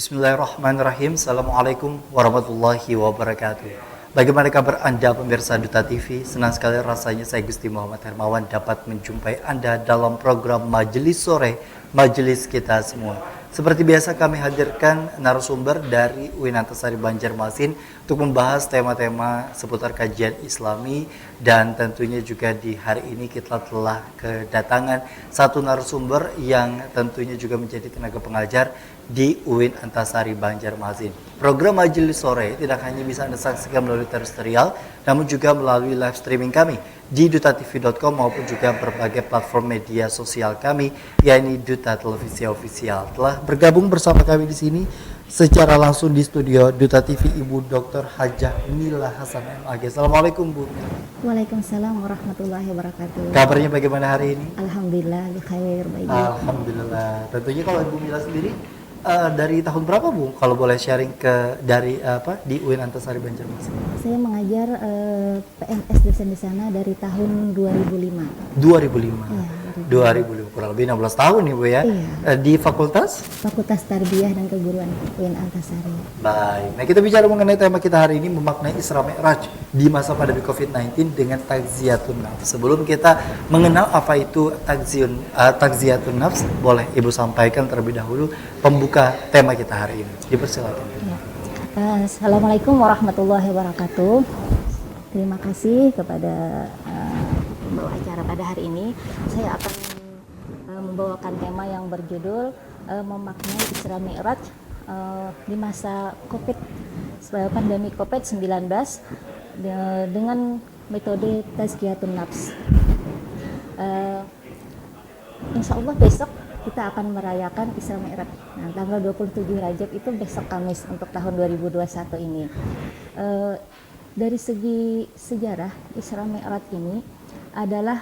Bismillahirrahmanirrahim. Assalamualaikum warahmatullahi wabarakatuh. Bagaimana kabar Anda pemirsa Duta TV? Senang sekali rasanya saya Gusti Muhammad Hermawan dapat menjumpai Anda dalam program Majelis Sore, Majelis Kita Semua. Seperti biasa kami hadirkan narasumber dari UIN Antasari Banjarmasin untuk membahas tema-tema seputar kajian Islami, dan tentunya juga di hari ini kita telah kedatangan satu narasumber yang tentunya juga menjadi tenaga pengajar di UIN Antasari Banjarmasin. Program Majelis Sore tidak hanya bisa Anda saksikan melalui terestrial, namun juga melalui live streaming kami di dutatv.com maupun juga berbagai platform media sosial kami, yakni Duta Televisi Official. Telah bergabung bersama kami di sini secara langsung di studio Duta TV Ibu Dr. Hajah Mila Hasan MAG. Assalamualaikum Bu. Waalaikumsalam warahmatullahi wabarakatuh. Kabarnya bagaimana hari ini? Alhamdulillah, khair, baik. Alhamdulillah. Tentunya kalau Ibu Mila sendiri dari tahun berapa Bu? Kalau boleh sharing di UIN Antasari Banjarmasin? Saya mengajar PNS dosen di sana dari tahun 2005. 2005. Iya, 2005, kurang lebih 16 tahun nih Bu ya. Iya. Di Fakultas Tarbiyah dan Keguruan UIN Antasari. Baik. Nah, kita bicara mengenai tema kita hari ini, memaknai Isra Mi'raj di masa pandemi COVID-19 dengan takziyatun nafs. Sebelum kita mengenal apa itu takziyatun nafs, boleh Ibu sampaikan terlebih dahulu pembuka tema kita hari ini. Dipersilakan. Ya. Assalamualaikum warahmatullahi wabarakatuh. Terima kasih kepada pembawa acara pada hari ini. Saya akan membawakan tema yang berjudul memaknai Isra Mi'raj di masa pandemi COVID-19 dengan metode tazkiyatun nafs. Insya Allah besok kita akan merayakan Isra Mi'raj. Nah, tanggal 27 Rajab itu besok Kamis untuk tahun 2021 ini. Dari segi sejarah, Isra Mi'raj ini adalah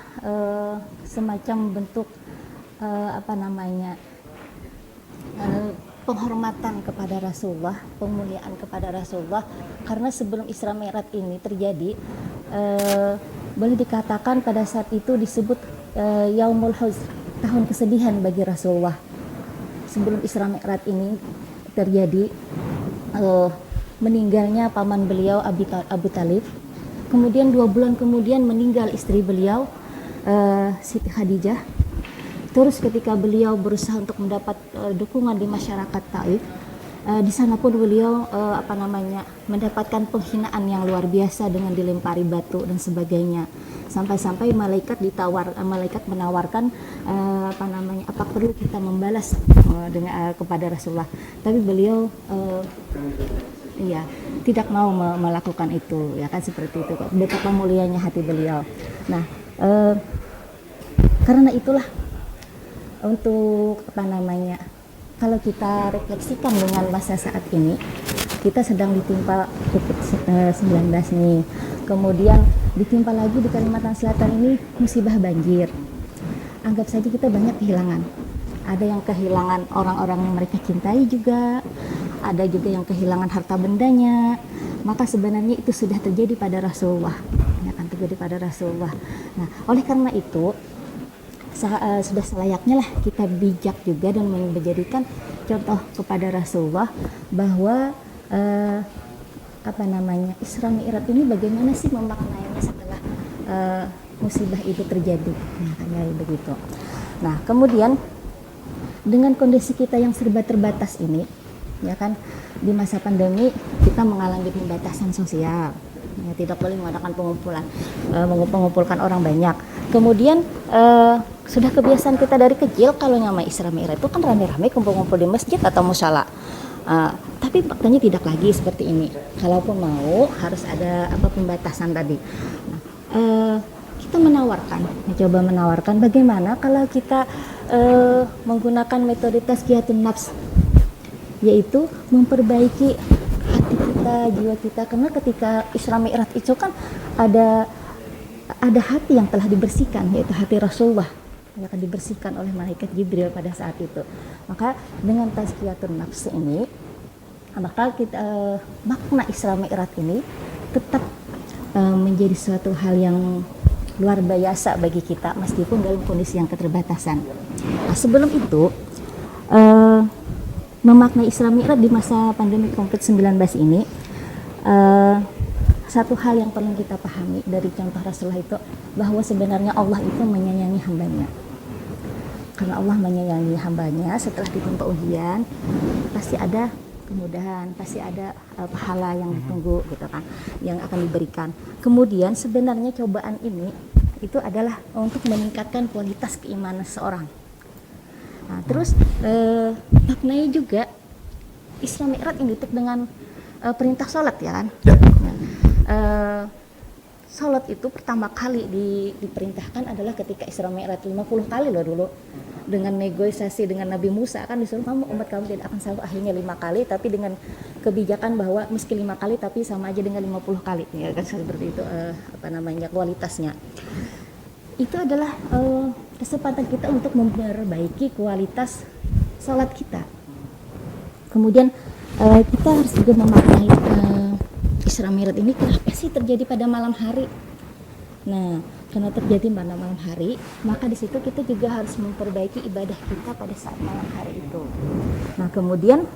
semacam bentuk penghormatan kepada Rasulullah, pemuliaan kepada Rasulullah, karena sebelum Isra Mi'raj ini terjadi, boleh dikatakan pada saat itu disebut Yaumul Huzn, tahun kesedihan bagi Rasulullah. Sebelum Isra Mi'raj ini terjadi, meninggalnya paman beliau Abu Talib. Kemudian 2 bulan kemudian meninggal istri beliau, Siti Khadijah. Terus ketika beliau berusaha untuk mendapat dukungan di masyarakat Taif, di sana pun beliau mendapatkan penghinaan yang luar biasa dengan dilempari batu dan sebagainya. Sampai-sampai malaikat menawarkan apa perlu kita membalas kepada Rasulullah. Tapi beliau tidak mau melakukan itu, ya kan, seperti itu. Betapa mulianya hati beliau. Nah, karena itulah untuk kalau kita refleksikan dengan masa saat ini, kita sedang ditimpa COVID-19 nih. Kemudian ditimpa lagi di Kalimantan Selatan ini musibah banjir. Anggap saja kita banyak kehilangan. Ada yang kehilangan orang-orang yang mereka cintai juga, ada juga yang kehilangan harta bendanya. Maka sebenarnya itu sudah terjadi pada Rasulullah, ya kan, terjadi pada Rasulullah. Nah, oleh karena itu sudah selayaknya lah kita bijak juga dan menjadikan contoh kepada Rasulullah bahwa Isra Mi'raj ini bagaimana sih memaknainya setelah musibah itu terjadi. Nah, kayak begitu. Nah, kemudian dengan kondisi kita yang serba terbatas ini, ya kan, di masa pandemi kita mengalami pembatasan sosial. Ya, tidak boleh mengadakan mengumpulkan orang banyak. Kemudian sudah kebiasaan kita dari kecil kalau nyama Isra Mi'raj itu kan rame-rame kumpul-kumpul di masjid atau musala. Tapi faktanya tidak lagi seperti ini. Kalaupun mau harus ada pembatasan tadi. Nah, kita mencoba menawarkan bagaimana kalau kita menggunakan metode tazkiyatun nafs, yaitu memperbaiki hati kita, jiwa kita. Karena ketika Isra Mi'raj itu kan ada hati yang telah dibersihkan, yaitu hati Rasulullah yang akan dibersihkan oleh malaikat Jibril pada saat itu. Maka dengan tazkiyatun nafs ini, maka makna Isra Mi'raj ini tetap menjadi suatu hal yang luar biasa bagi kita meskipun dalam kondisi yang keterbatasan. Nah, sebelum itu memaknai Isra Mi'raj di masa pandemi COVID-19 ini, satu hal yang perlu kita pahami dari contoh Rasulullah itu, bahwa sebenarnya Allah itu menyayangi hambanya. Karena Allah menyayangi hambanya, setelah ditimpa ujian pasti ada kemudahan, pasti ada pahala yang ditunggu gitu kan, yang akan diberikan. Kemudian sebenarnya cobaan ini itu adalah untuk meningkatkan kualitas keimanan seseorang. Nah, terus maknanya juga Isra Mi'raj ini ditutup dengan perintah sholat ya kan. Ya. Nah, sholat itu pertama kali diperintahkan adalah ketika Isra Mi'raj 50 kali loh dulu. Dengan negosiasi dengan Nabi Musa kan disuruh kamu umat kamu tidak akan sanggup, akhirnya 5 kali, tapi dengan kebijakan bahwa meski 5 kali tapi sama aja dengan 50 kali ya kan, seperti itu kualitasnya. Itu adalah kesempatan kita untuk memperbaiki kualitas sholat kita. Kemudian kita harus juga memaknai Isra Mi'raj ini kenapa sih terjadi pada malam hari. Nah, karena terjadi pada malam hari, maka di situ kita juga harus memperbaiki ibadah kita pada saat malam hari itu. Nah, kemudian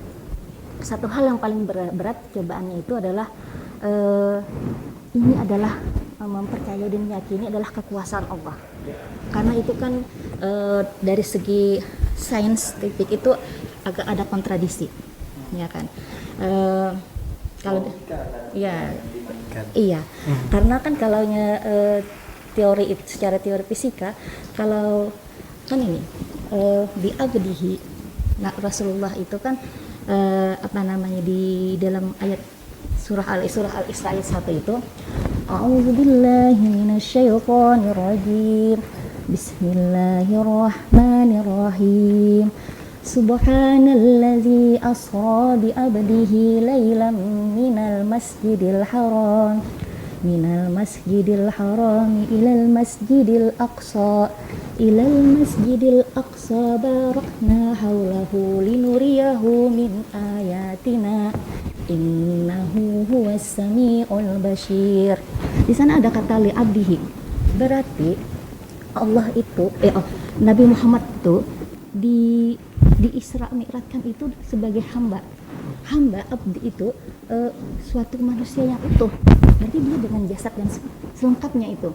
satu hal yang paling berat cobaannya itu adalah ini adalah mempercayai dan meyakini adalah kekuasaan Allah. Karena itu kan dari segi saintifik itu agak ada kontradiksi, ya kan? Kalau ya iya, karena kan kalau teori itu secara teori fisika, kalau kan ini di abdihi, nah Rasulullah itu kan di dalam ayat surah Al-Isra ayat 1 itu, a'udzubillahi minasyaitonirrajim, bismillahirrahmanirrahim, subhanallazi asra bi abdihi lailan minal masjidil haram ilal masjidil aqsa barakna haulahu linuriyahu min ayatina innahu huwas samiul basyir. Di sana ada kata li abdihi, berarti Allah itu Nabi Muhammad itu di Isra Mi'rajkan itu sebagai hamba abdi itu suatu manusia yang utuh, berarti dia dengan jasad dan selengkapnya itu.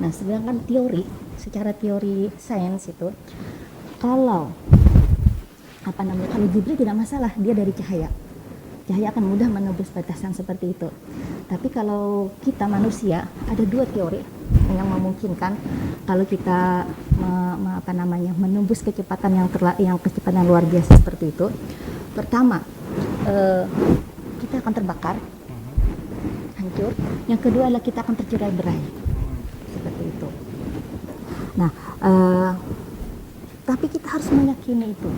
Nah, sedangkan secara teori sains itu, kalau Jibril tidak masalah, dia dari cahaya akan mudah menembus batasan seperti itu. Tapi kalau kita manusia, ada 2 teori yang memungkinkan kalau kita menembus kecepatan yang kecepatan luar biasa seperti itu. Pertama, kita akan terbakar, hancur. Yang kedua adalah kita akan tercerai-berai, seperti itu. Nah, tapi kita harus meyakini itu,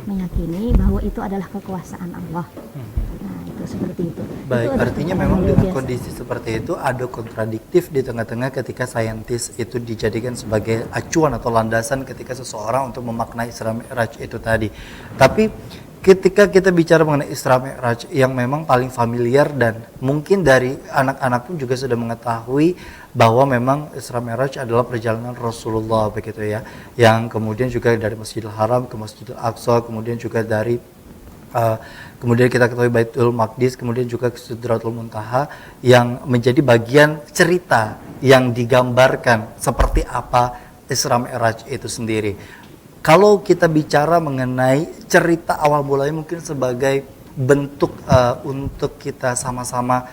meyakini bahwa itu adalah kekuasaan Allah. Nah, itu seperti itu. Baik, itu artinya memang dengan kondisi seperti itu ada kontradiktif di tengah-tengah ketika saintis itu dijadikan sebagai acuan atau landasan ketika seseorang untuk memaknai Isra Mi'raj itu tadi. Tapi ketika kita bicara mengenai Isra Mi'raj yang memang paling familiar dan mungkin dari anak-anak pun juga sudah mengetahui bahwa memang Isra Mi'raj adalah perjalanan Rasulullah begitu ya, yang kemudian juga dari Masjidil Haram ke Masjidil Aqsa, kemudian juga dari kemudian kita ketahui Baitul Maqdis, kemudian juga ke Sidratul Muntaha, yang menjadi bagian cerita yang digambarkan seperti apa Isra Mi'raj itu sendiri. Kalau kita bicara mengenai cerita awal mulanya mungkin sebagai bentuk untuk kita sama-sama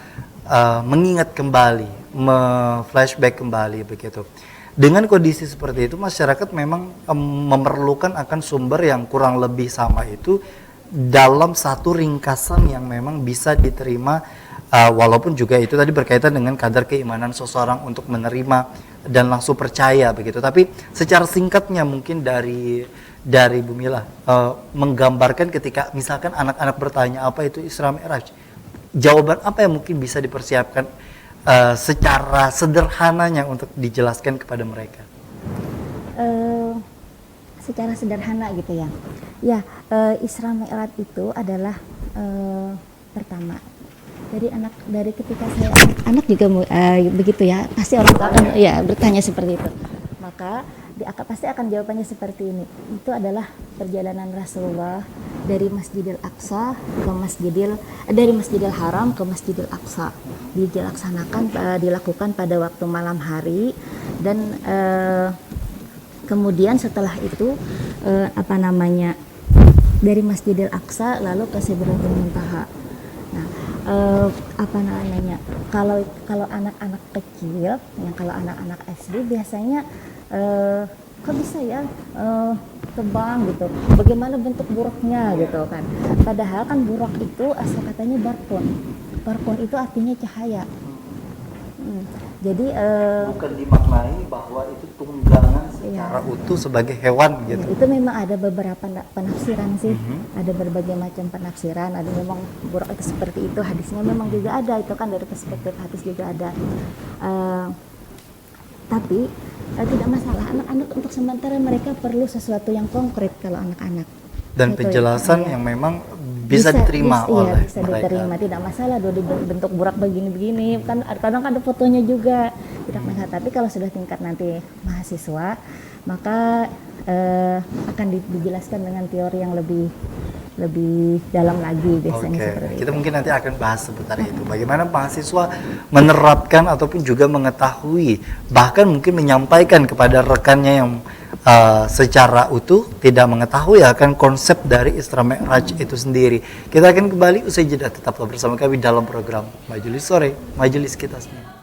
mengingat kembali, flashback kembali begitu. Dengan kondisi seperti itu, masyarakat memang memerlukan akan sumber yang kurang lebih sama itu dalam satu ringkasan yang memang bisa diterima, walaupun juga itu tadi berkaitan dengan kadar keimanan seseorang untuk menerima dan langsung percaya begitu. Tapi secara singkatnya mungkin dari Bu Mila menggambarkan ketika misalkan anak-anak bertanya apa itu Isra Mi'raj, jawaban apa yang mungkin bisa dipersiapkan secara sederhananya untuk dijelaskan kepada mereka? Secara sederhana gitu ya. Ya, Isra Mi'raj itu adalah pertama dari ketika saya anak juga begitu ya, pasti orang tua akan ya bertanya seperti itu. Maka pasti akan jawabannya seperti ini. Itu adalah perjalanan Rasulullah dari Masjidil Aqsa ke dari Masjidil Haram ke Masjidil Aqsa dilakukan pada waktu malam hari, dan kemudian setelah itu dari Masjidil Aqsa lalu ke Sidratul Muntaha. Nah, kalau anak-anak kecil, kalau anak-anak SD biasanya kok bisa ya terbang gitu, bagaimana bentuk buruknya gitu kan, padahal kan buruk itu asal katanya barkun itu artinya cahaya. Jadi bukan dimaknai bahwa itu tunggangan secara utuh sebagai hewan gitu. Itu memang ada beberapa penafsiran sih, ada berbagai macam penafsiran, ada memang buruk itu seperti itu, hadisnya memang juga ada, itu kan dari perspektif hadis juga ada. Tapi tidak masalah, anak-anak untuk sementara mereka perlu sesuatu yang konkret kalau anak-anak. Dan gitu, penjelasan yang memang bisa diterima oleh bisa mereka. diterima, tidak masalah bentuk burak begini-begini, kan kadang ada fotonya juga, tidak masalah. Tapi kalau sudah tingkat nanti mahasiswa, maka akan dijelaskan dengan teori yang lebih dalam lagi biasanya. Seperti kita itu. mungkin nanti akan bahas seputar itu. Bagaimana mahasiswa menerapkan ataupun juga mengetahui, bahkan mungkin menyampaikan kepada rekannya yang secara utuh tidak mengetahui akan konsep dari Isra Mi'raj itu sendiri. Kita akan kembali usai jeda, tetaplah bersama kami dalam program Majelis Sore, Majelis Kita Semua.